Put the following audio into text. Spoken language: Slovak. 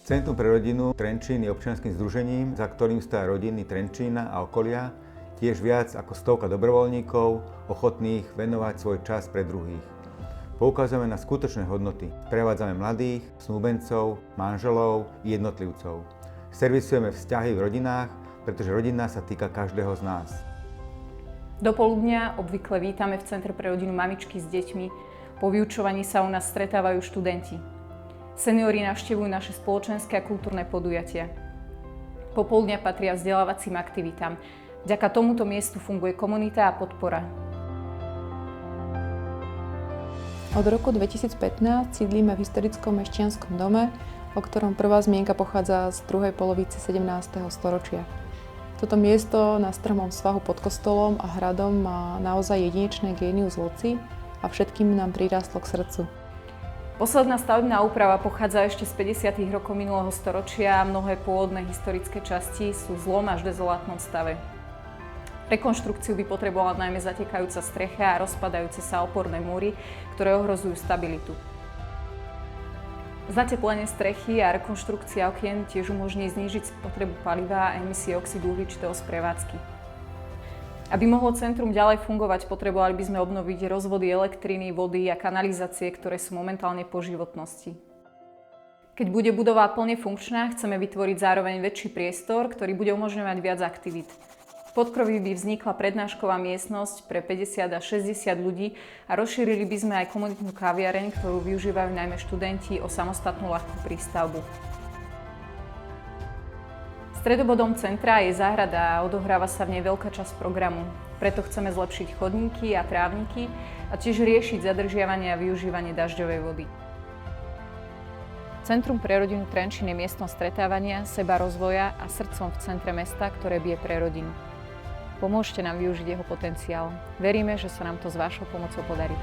Centrum pre rodinu Trenčín je občianskym združením, za ktorým stoja rodiny Trenčína a okolia, tiež viac ako 100 dobrovoľníkov, ochotných venovať svoj čas pre druhých. Poukazujeme na skutočné hodnoty. Prevádzame mladých, snúbencov, manželov i jednotlivcov. Servisujeme vzťahy v rodinách, pretože rodina sa týka každého z nás. Do poludnia obvykle vítame v Centre pre rodinu mamičky s deťmi. Po vyučovaní sa u nás stretávajú študenti. Seniori navštevujú naše spoločenské a kultúrne podujatia. Popoludnia patria vzdelávacím aktivitám. Vďaka tomuto miestu funguje komunita a podpora. Od roku 2015 sídlíme v historickom mešťanskom dome, o ktorom prvá zmienka pochádza z druhej polovice 17. storočia. Toto miesto na strmom svahu pod kostolom a hradom má naozaj jedinečné génius loci a všetkým nám prirástlo k srdcu. Posledná stavebná úprava pochádza ešte z 50. rokov minulého storočia a mnohé pôvodné historické časti sú v zlom až dezolátnom stave. Rekonštrukciu by potrebovala najmä zatekajúca strecha a rozpadajúce sa oporné múry, ktoré ohrozujú stabilitu. Zateplenie strechy a rekonštrukcia okien tiež umožní znížiť spotrebu paliva a emisie oxidu uhličitého z prevádzky. Aby mohlo centrum ďalej fungovať, potrebovali by sme obnoviť rozvody elektriny, vody a kanalizácie, ktoré sú momentálne po životnosti. Keď bude budova plne funkčná, chceme vytvoriť zároveň väčší priestor, ktorý bude umožňovať viac aktivít. V podkroví by vznikla prednášková miestnosť pre 50 až 60 ľudí a rozšírili by sme aj komunitnú kaviareň, ktorú využívajú najmä študenti, o samostatnú ľahkú prístavbu. Stredobodom centra je záhrada a odohráva sa v nej veľká časť programu. Preto chceme zlepšiť chodníky a trávniky a tiež riešiť zadržiavanie a využívanie dažďovej vody. Centrum pre rodinu Trenčín je miestom stretávania, sebarozvoja a srdcom v centre mesta, ktoré bije pre rodinu. Pomôžte nám využiť jeho potenciál. Veríme, že sa nám to s vašou pomocou podarí.